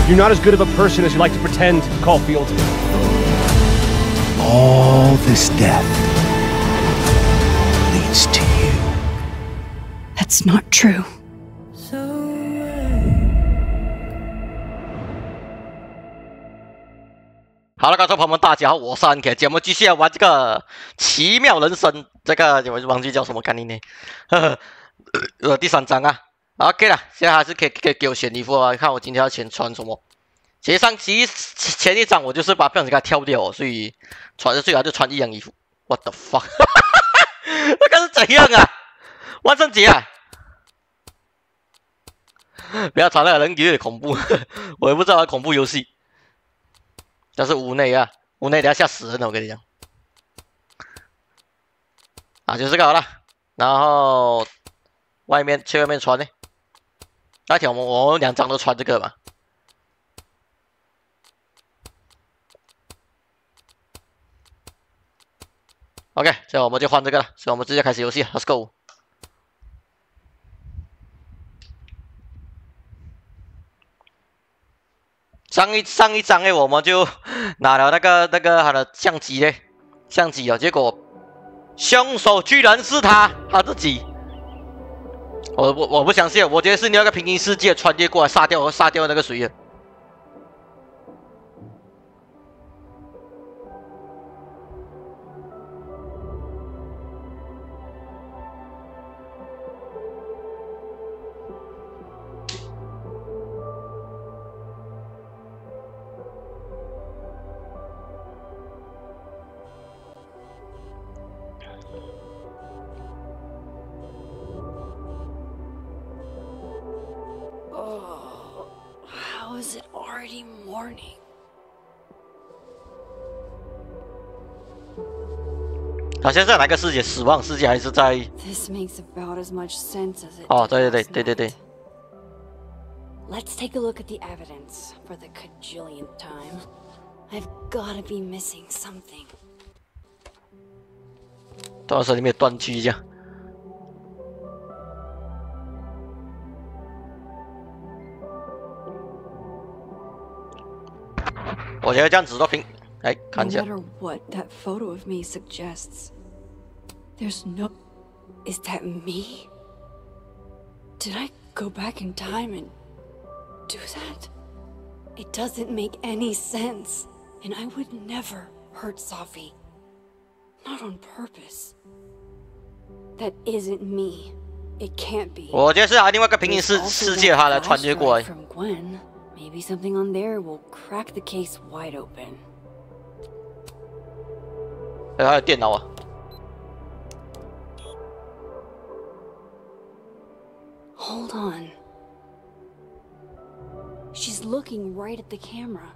You're not as good of a person as you like to pretend, Caulfield. All this death leads to you. That's not true.好了，观众朋友们，大家好，我是安 K， 节目继续来玩这个奇妙人生，这个我忘记叫什么概念呢？第3章啊 ，OK 了，现在还是可以给我选衣服啊，看我今天要先穿什么。其实前一章我就是把不小心给它跳掉，所以最好就穿一样衣服。What the fuck？ 这个是怎样啊？万圣节啊！不要穿那个人有点恐怖，我也不知道恐怖游戏。但是屋内啊，屋内等下吓死人了，我跟你讲。啊，就这个好了。然后去外面穿呢？那天我们2张都穿这个嘛。OK， 所以我们就换这个了，所以我们直接开始游戏 ，Let's go。上一章我们就拿了那个他的相机哦，结果凶手居然是他自己，我不相信，我觉得是那个平行世界穿越过来杀掉那个谁啊。How is it already morning? 他现在在哪个世界？死亡世界还是在 This makes about as much sense as it 哦， did 对 last night. 对。Let's take a look at the evidence for the cajillionth time. I've gotta be missing something. 当时里面断句这样。我觉得这样子都平，哎，看一下。 No matter what that photo of me suggests, there's no. Is that me? Did I go back in time and do that? It doesn't make any sense, and I would never hurt Sophie. Not on purpose. That isn't me. It can't be. 我觉得是另外一个平行世界，他来穿越过来。 From Gwen. Maybe something on there will crack the case wide open. 还有电脑啊。 Hold on. She's looking right at the camera,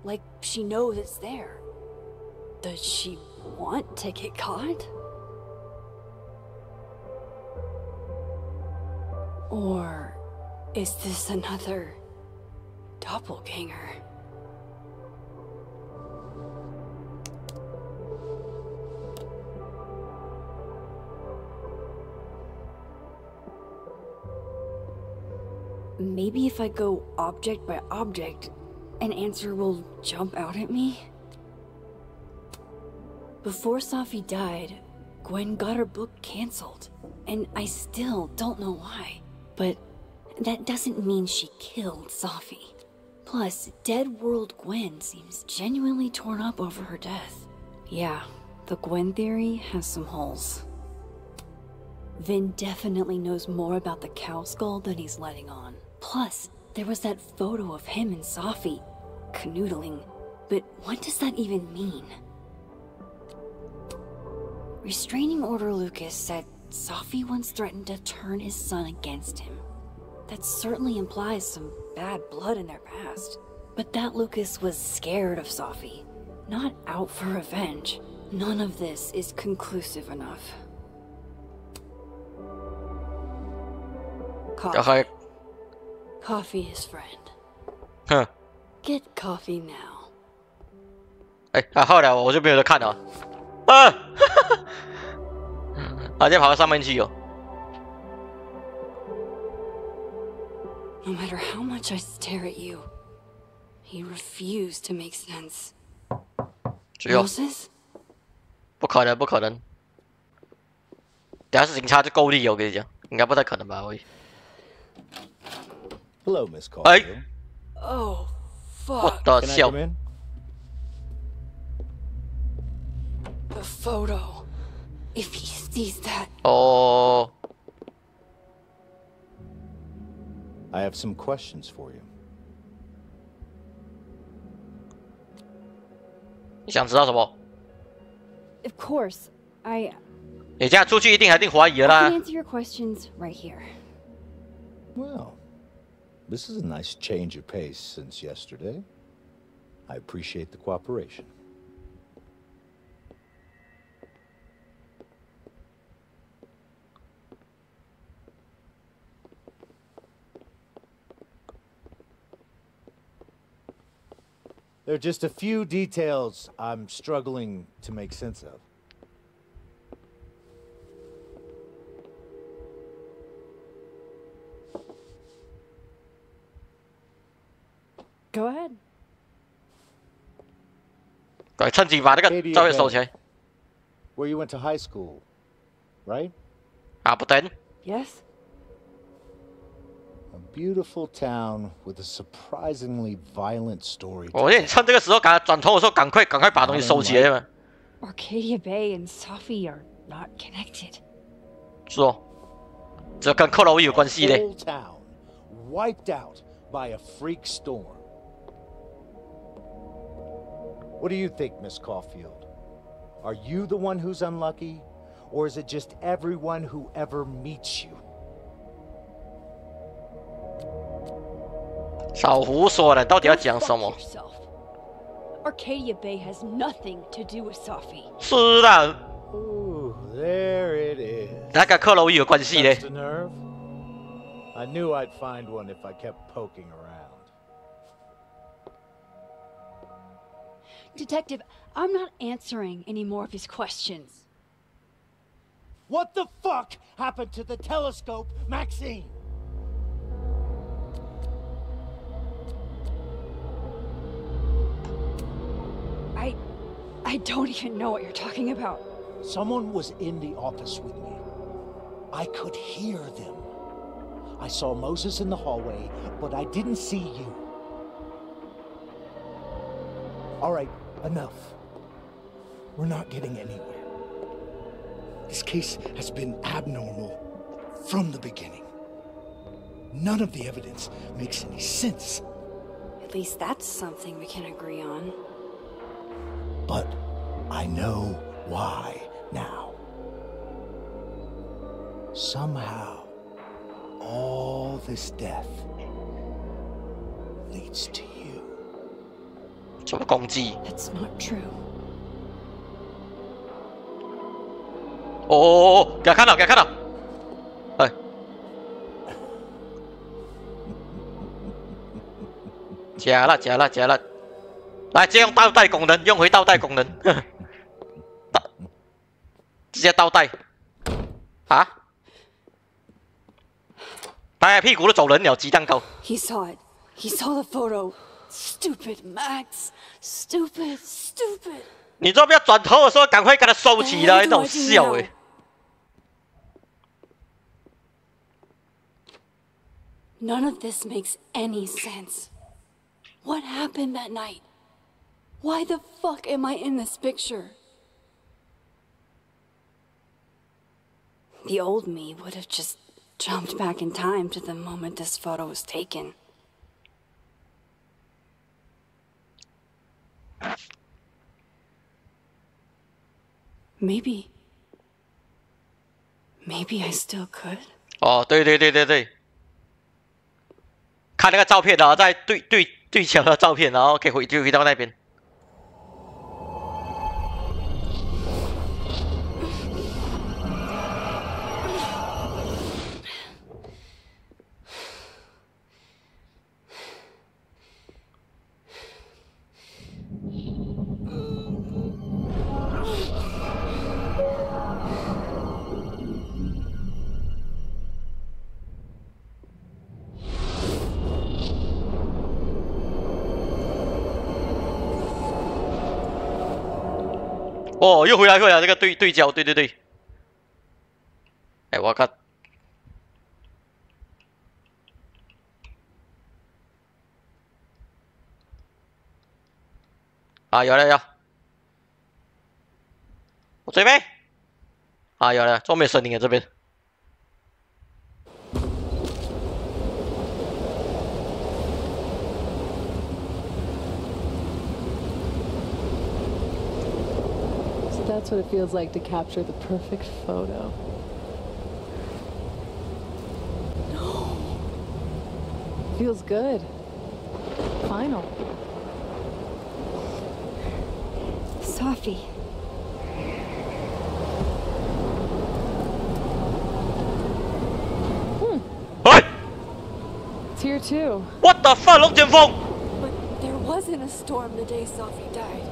like she knows it's there. Does she want to get caught? Or is this another doppelganger? Maybe if I go object by object, an answer will jump out at me? Before Sophie died, Gwen got her book canceled, and I still don't know why. But that doesn't mean she killed Sophie. Plus, Dead World Gwen seems genuinely torn up over her death. Yeah, the Gwen theory has some holes. Vin definitely knows more about the cow skull than he's letting on. Plus, there was that photo of him and Sophie canoodling. But what does that even mean? Restraining Order Lucas said Sophie once threatened to turn his son against him. That certainly implies some bad blood in their past. But that Lucas was scared of Sophie, not out for revenge. None of this is conclusive enough. Coffee. Coffee is friend. Huh. Get coffee now. 哎，后来我就没有在看了。啊！直接跑到上面去哦。 No matter how much I stare at you, He refused to make sense. 只有 Roses? 不可能，不可能。等下是警察就够力，我跟你讲，应该不太可能吧？喂。 Hello, Miss Cole. Oh, 我 fuck. 的 Can I 笑 come in? The photo. If he sees that. 哦， I have some questions for you. 你想知道什么？ Of course. I 你这样出去一定怀疑了 can 啦。 answer your questions right here. Well, this is a nice change of pace since yesterday. I appreciate the cooperation. There are just a few details I'm struggling to make sense of. Go ahead. 对，趁机把那个照片收起来。 Where you went to high school, right? 啊，不等， Yes? A beautiful town with a surprisingly violent story. 我建议你趁这个时候，赶快转头的时候，赶快把东西收起来嘛。 Arcadia Bay and Sophie are not connected. 是哦，这跟克洛伊有关系嘞。 Whole town wiped out by a freak storm. What do you think, Miss Caulfield? Are you the one who's unlucky, or is it just everyone who ever meets you? 少胡说了，到底要讲什么？ Arcadia Bay has nothing to do with Sophie. 是的， Ooh, there it is. 那跟克洛伊有关系嘞 Just。a nerve? I knew I'd find one if I kept poking around. Detective, I'm not answering any more of his questions. What the fuck happened to the telescope, Maxine? I don't even know what you're talking about. Someone was in the office with me. I could hear them. I saw Moses in the hallway, but I didn't see you. All right, enough. We're not getting anywhere. This case has been abnormal from the beginning. None of the evidence makes any sense. At least that's something we can agree on. But I know why now. Somehow, all this death leads to you. 什么攻击？ That's not true. 哦，给他看到，给他看到。哎，假了，假了，假了。来，直接用倒带功能，用回倒带功能。直接倒带。啊？拍屁股都走人了，鸡蛋糕。 He saw it. He saw the photo. Stupid Max. Stupid. Stupid. 你这边转头的时候，赶快给他收起来，那种笑哎。 None of this makes any sense. What happened that night? Why the fuck am I in this picture? The old me would have just jumped back in time to the moment this photo was taken. Maybe I still could. 哦，对对对对对。 看那个照片，然后再对墙的照片，然后可以回到那边。哦，又回来这个对焦，对。哎，我看。啊，有了。我这边。啊，有了，这没声音啊这边。That's what it feels like to capture the perfect photo. No. Feels good. Final. Sophie. Hey! It's here too. What the fuck, 龙卷风 But there wasn't a storm the day Sophie died.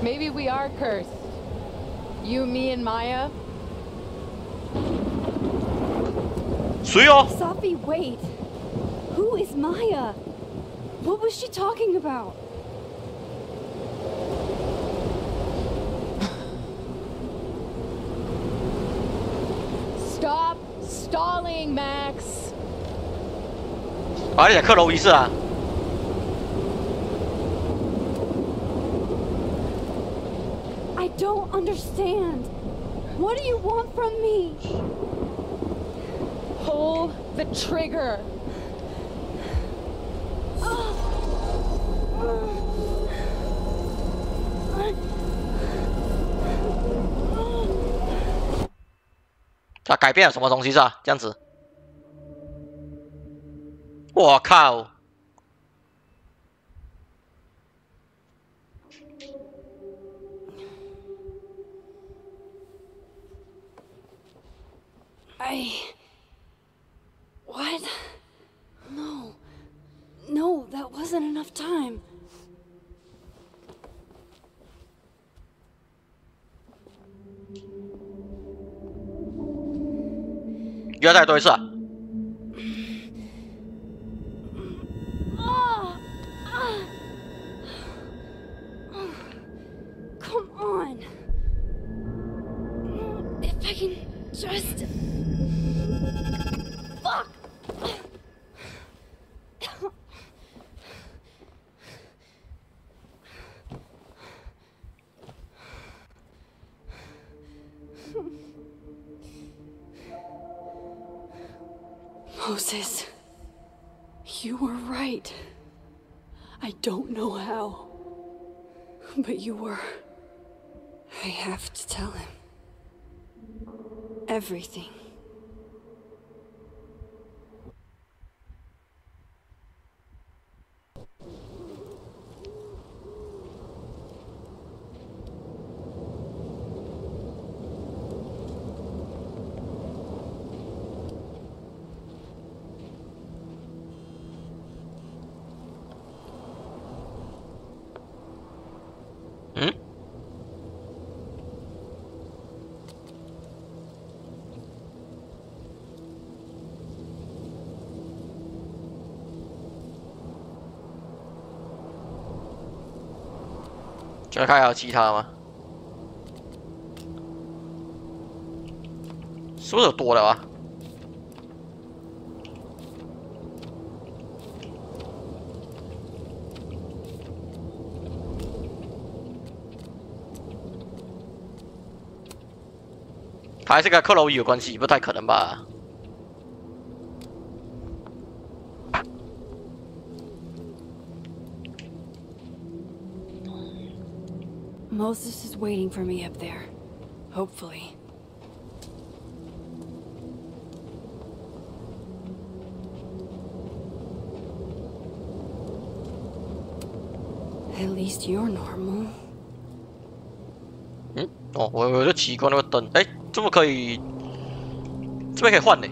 Maybe we are cursed. You, me, and Maya. 谁哦 Sophie, wait. Who is Maya? What was she talking about? Stop stalling, Max. 啊，你在克隆仪式啊？ I don't understand. What do you want from me? Pull the trigger.他改变了什么东西是吧？这样子，我靠！ What? No, that wasn't enough time. 又要再多一次啊！ Come on. If I can just... Fuck! Moses, you were right. I don't know how, but you were. I have to tell him everything. Hmm? 这看还有其他吗？是不是有多了啊？还是跟克洛伊有关系？不太可能吧？ Moses is waiting for me up there. Hopefully. At least you're normal. 嗯，哦，我就奇怪那个灯，哎，这么可以，这边可以换呢。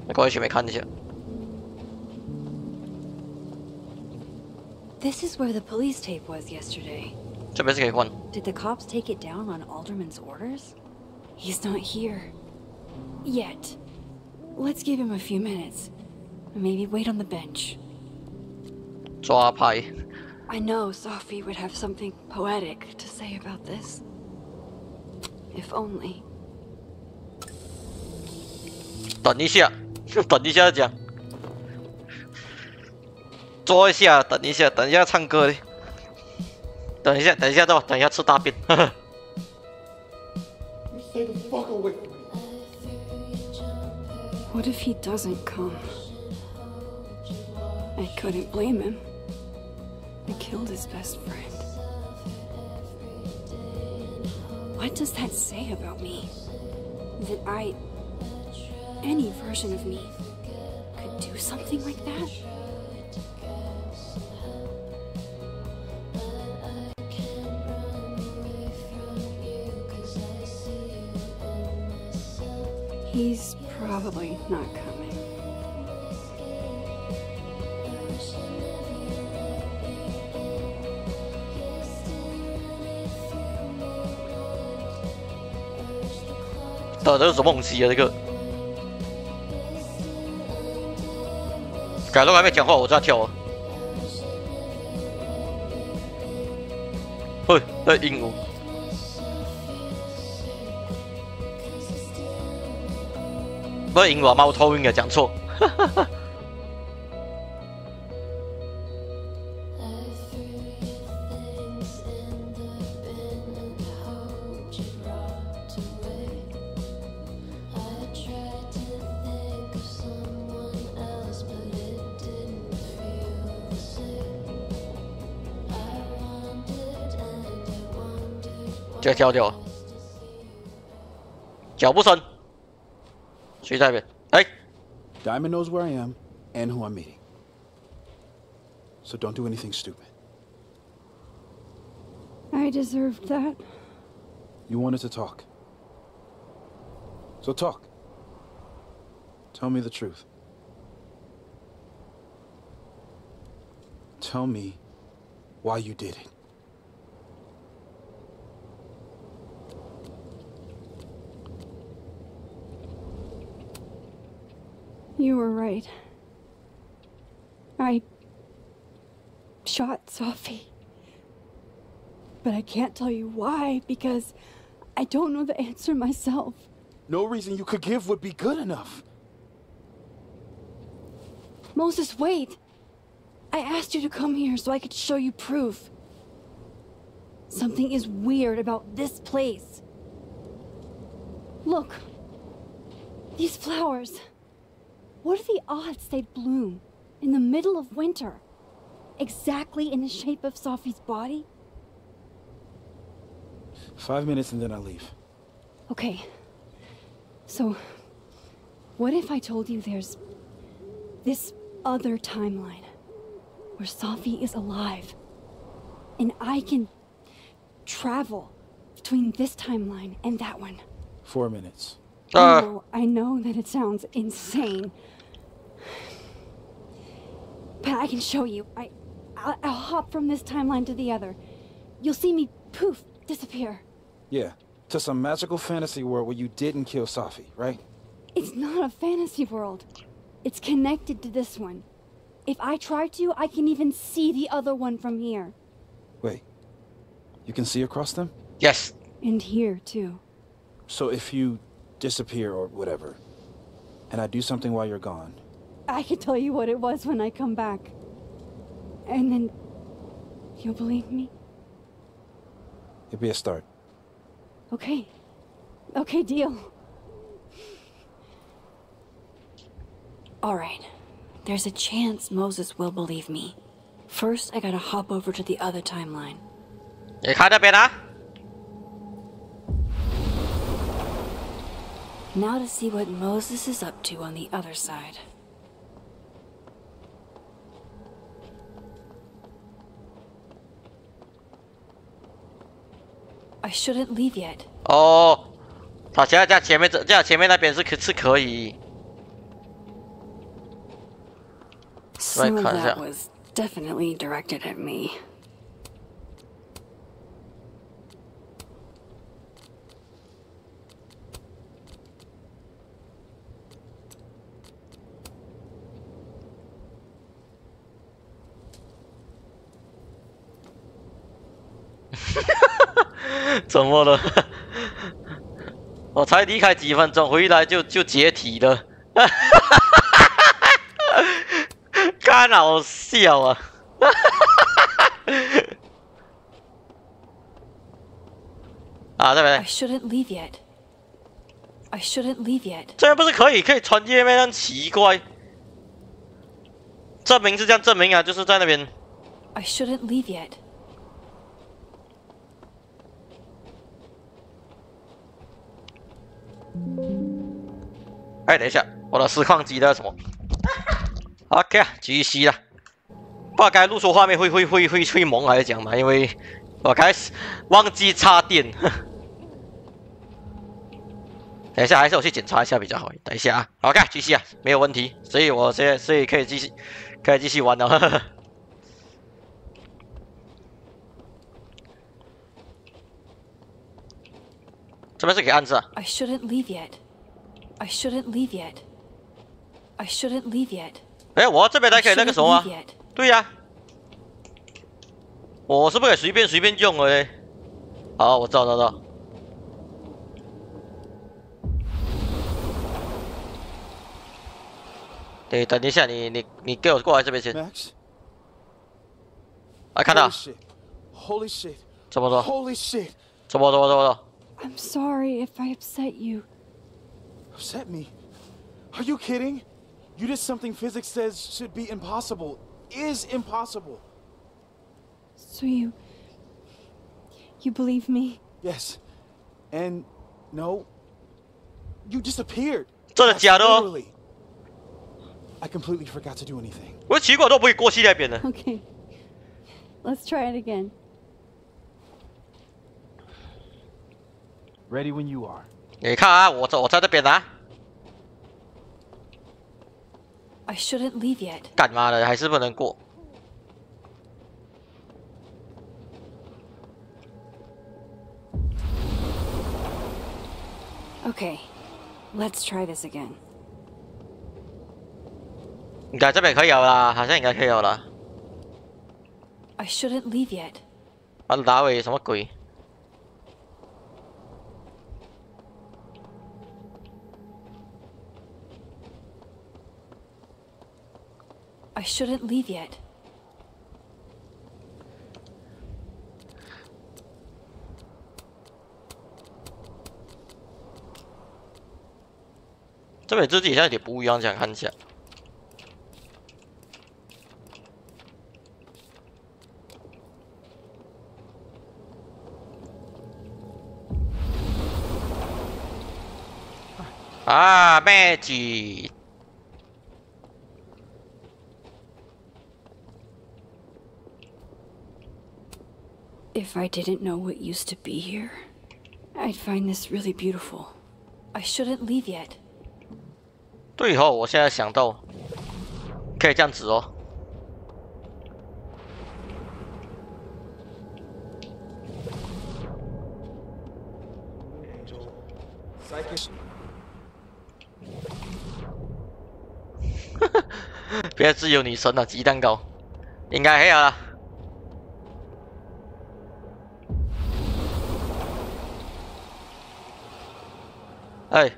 那过去前面看一下。 This is where the police tape was yesterday. 这边是可以换。 Did the cops take it down on Alderman's orders? He's not here. Yet. Let's give him a few minutes. Maybe wait on the bench. 抓拍。I know Sophie would have something poetic to say about this. If only. 等一下，等一下讲。坐一下，等一下，等一下唱歌嘞。等一下，等一下，等一下吃大便。Stay the fuck away from me. What if he doesn't come? I couldn't blame him. I killed his best friend. What does that say about me? That any version of me, could do something like that? He's probably not coming. Tờ 这是什么东西啊？这个，改都还没讲话，我就要跳啊！喂，那鹦鹉。 不是鹦鹉啊，猫头鹰啊，讲错。这跳掉，脚步声。 谁在那边？哎 Diamond knows where I am and who I'm meeting. So don't do anything stupid. I deserved that. You wanted to talk. So talk. Tell me the truth. Tell me why you did it. You were right. I shot Sophie. But I can't tell you why, because I don't know the answer myself. No reason you could give would be good enough. Moses, wait! I asked you to come here so I could show you proof. Something is weird about this place. Look. These flowers. What are the odds they'd bloom in the middle of winter? Exactly in the shape of Sophie's body? 5 minutes and then I'll leave. Okay. So, what if I told you there's this other timeline where Sophie is alive and I can travel between this timeline and that one? 4 minutes. I know that it sounds insane. But I can show you. I'll hop from this timeline to the other. You'll see me, poof, disappear. Yeah, to some magical fantasy world where you didn't kill Sophie, right? It's not a fantasy world. It's connected to this one. If I try to, I can even see the other one from here. Wait, you can see across them? Yes. And here, too. So if you disappear or whatever, and I do something while you're gone, I can tell you what it was when I come back. And then you'll believe me? it'd be a start. Okay. Okay, deal. All right. There's a chance Moses will believe me. First, I gotta hop over to the other timeline. 你看那边啊。 Now to see what Moses is up to on the other side. I shouldn't leave yet. 哦，他现在在前面在前面那边是可以。 Some of that was definitely directed at me. 怎么了？我才离开几分钟，回来就解体了。干好笑啊！啊，这边。I shouldn't leave yet. I shouldn't leave yet. 这边不是可以穿页面？很奇怪。证明是这样证明啊，就是在那边。I shouldn't leave yet. 哎，等一下，我的实况机的什么 ？OK 啊，继续啦。不知道该录出画面会蒙还是讲嘛？因为我开始忘记插电。等一下，还是我去检查一下比较好。等一下啊 ，OK， 继续啊，没有问题。所以我现在可以继续玩了。这边是给暗示啊。I shouldn't leave yet. I shouldn't leave yet. I shouldn't leave yet. 哎，我这边还可以那个什么啊？对呀、我是不可以随便用的嘞。好，我知道。对，等一下，你给我过来这边先。Max? 啊，看到。 Holy shit. 怎么说？ Holy shit. 怎么说？ I'm sorry if I upset you. Upset me? Are you kidding? You did something physics says should be impossible. Is impossible. So you believe me? Yes. And no. You disappeared. 真的假的哦？ Literally. I completely forgot to do anything. 我奇怪，都不会过去那边的。 Okay. Let's try it again. Ready when you are. 你看啊，我在这边啊。 I shouldn't leave yet. 干嘛的？还是不能过。 Okay. Let's try this again. 应该这边可以有啦，好像应该可以有了。 I shouldn't leave yet. 啊，哪位什么鬼？ I shouldn't leave yet. 这边自己像有点不一样，这样看一下。啊 ，Magic。 If I didn't know what used to be here, I'd find this really beautiful. I shouldn't leave yet. 对哦，我现在想到，可以这样子哦。别自由女神了，鸡蛋糕，应该还有啦。 哎，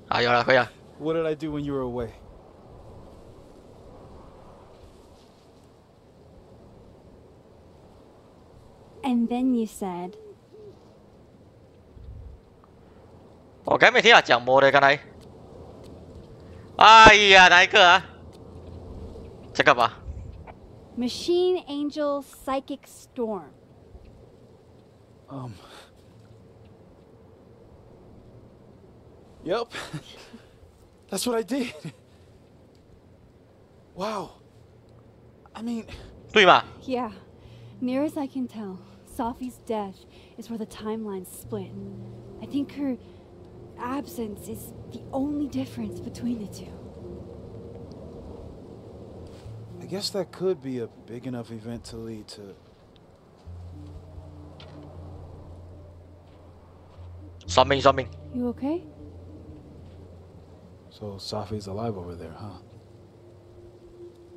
啊，有了，可以了。 What did I do when you were away? And then you said, 我刚没听他讲么的，刚才。哎呀，哪一个啊？这个吧。 Machine Angel Psychic Storm. Yep. That's what I did. Wow. I mean... 对嘛？ Yeah. Near as I can tell, Sophie's death is where the timelines split. I think her absence is the only difference between the two. I guess that could be a big enough event to lead to... Something. You okay? So Sophie's alive over there, huh?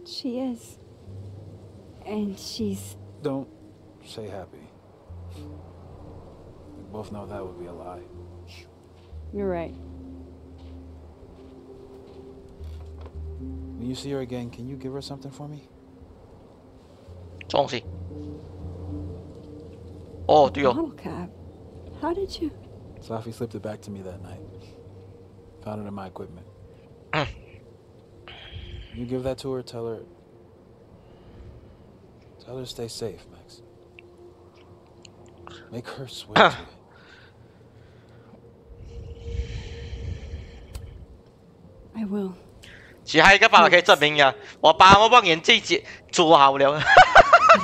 She is. And she's... Don't say happy. both know that would be a lie. You're right. When you see her again, can you give her something for me? 东西。哦，对哦。 Bottle cap. How did you? Sophie slipped it back to me that night. Found it in my equipment. You give that to her, tell her to stay safe, Max. Make her swear to it. ？I will. 其他一个方法可以证明呀，我把我望远镜做好了。But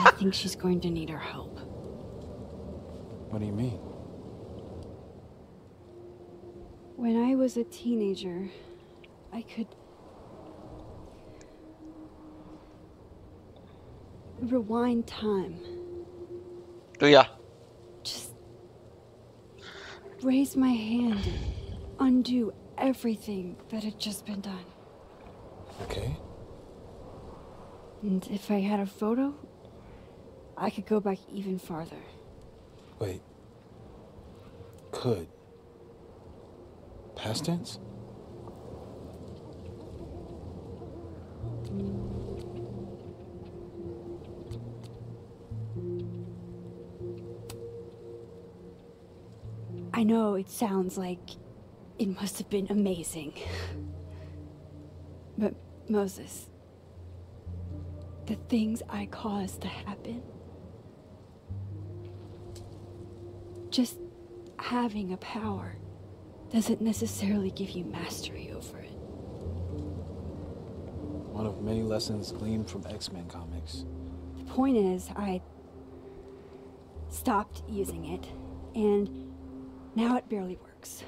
I think she's going to need our help. What do you mean? When I was a teenager, I could rewind time. 对呀。 Just raise my hand and undo everything that had just been done. Okay. And if I had a photo, I could go back even farther. Wait. Could. Past tense? I know it sounds like it must have been amazing. But Moses, the things I caused to happen, just having a power doesn't necessarily give you mastery over it. One of many lessons gleaned from X-Men comics. The point is, I stopped using it, and now it barely works.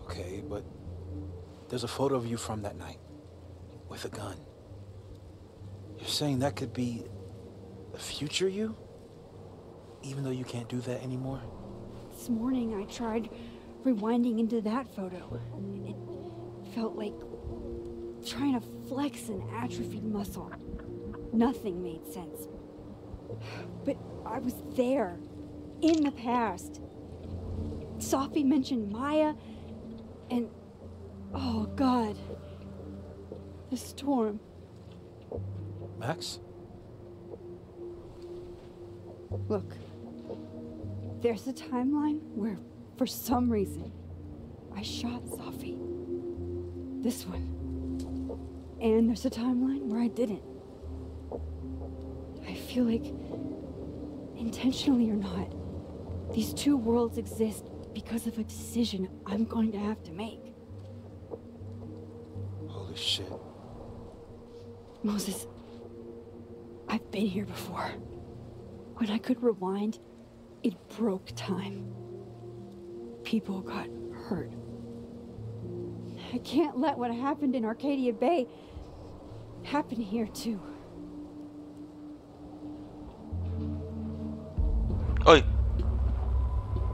Okay, but there's a photo of you from that night with a gun. You're saying that could be the future you? Even though you can't do that anymore? This morning I tried rewinding into that photo. It felt like trying to flex an atrophied muscle. Nothing made sense. But I was there, in the past. Sophie mentioned Maya, and oh God, the storm. Max? Look, there's a timeline where, for some reason, I shot Sophie. This one. And there's a timeline where I didn't. I feel like, intentionally or not, these two worlds exist because of a decision I'm going to have to make. Holy shit. Moses, I've been here before. When I could rewind, it broke time. People got hurt. I can't let what happened in Arcadia Bay happen here too. Oi.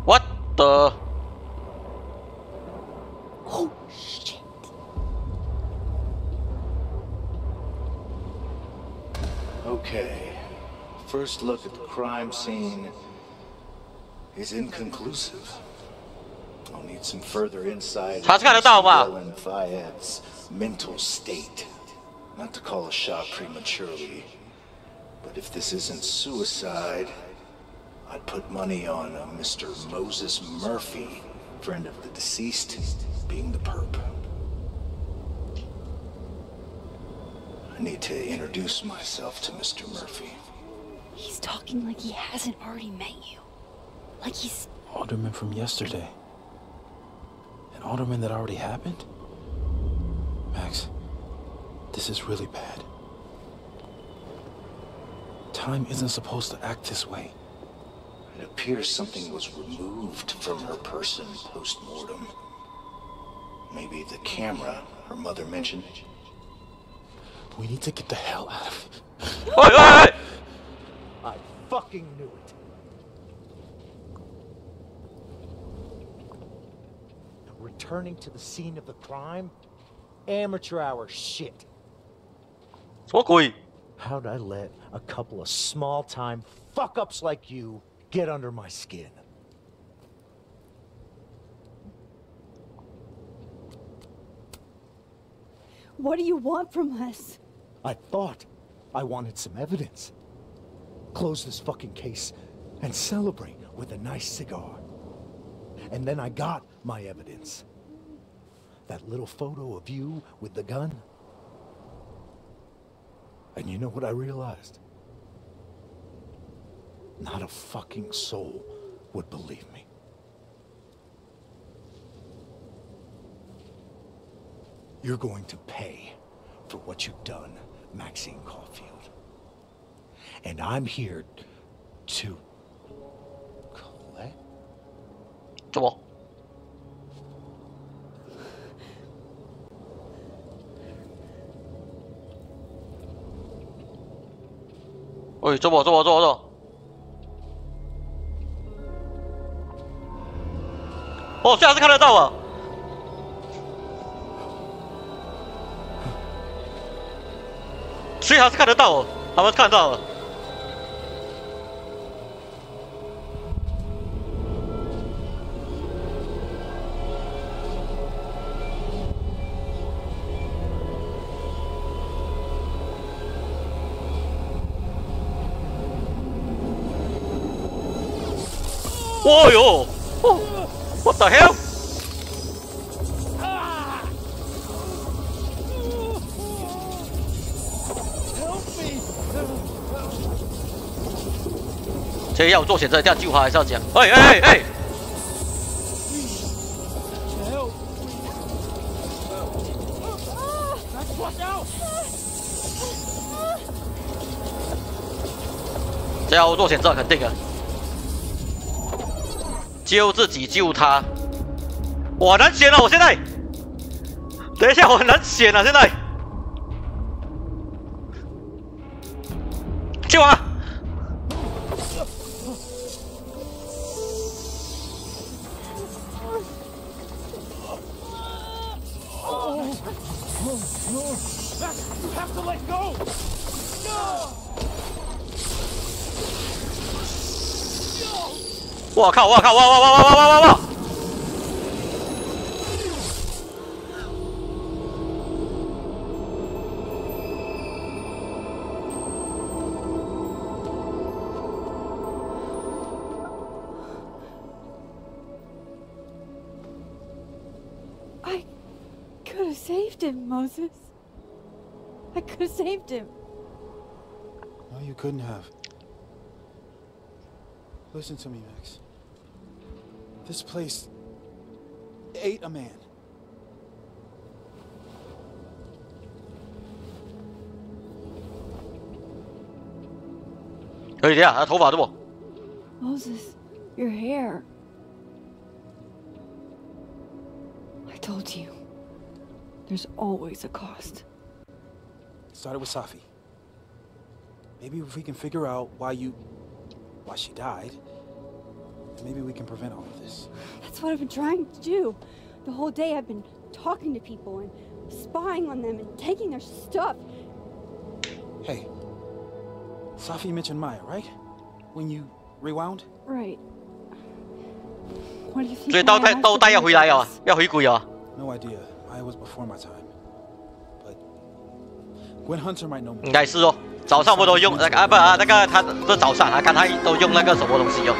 What the? Oh, shit. Okay. First look at the crime scene is inconclusive. I'll need some further insight查看得到吧？ into Ellen Fayette's mental state. Not to call a shot prematurely, but if this isn't suicide, I'd put money on Mr. Moses Murphy, friend of the deceased, being the perp. I need to introduce myself to Mr. Murphy. He's talking like he hasn't already met you. Like he's... Alderman from yesterday. An alderman that already happened? Max, this is really bad. Time isn't supposed to act this way. It appears something was removed from her person post-mortem. Maybe the camera her mother mentioned. We need to get the hell out of here. Oi, oi, oi! I fucking knew it. Returning to the scene of the crime? Amateur hour shit. 什么鬼？ How'd I let a couple of small-time fuck-ups like you get under my skin? What do you want from us? I thought I wanted some evidence. Close this fucking case and celebrate with a nice cigar. And then I got my evidence. That little photo of you with the gun. And you know what I realized? Not a fucking soul would believe me. You're going to pay for what you've done, Maxine Caulfield. And I'm here to collect. 怎么？喂，怎么？哦，这还是看得到啊！所以还是看得到哦，他们看到了。哦哟！哦 ，What the hell？ 这要做选择，一定要救他，还是要讲？哎！这要做选择，肯定的。救自己，救他。我很难选啊！我现在，等一下，我很难选啊！现在，救啊！ 我靠！哇！I could have saved him, Moses. I could have saved him. No, you couldn't have. Listen to me, Max. This place ate a man. Moses, your hair. I told you. There's always a cost. It started with Safi. Maybe if we can figure out why she died, maybe we can prevent all of this. That's what I've been trying to do. The whole day I've been talking to people and spying on them and taking their stuff. Hey, Safi mentioned Maya, right? When you rewound? Right. What do you think? 所以倒带要回来啊，要回归啊。 No idea. Maya was before my time. But Gwen Hunter might know me. 应该是哦，早上我都用那个他这早上看他都用那个什么东西哦。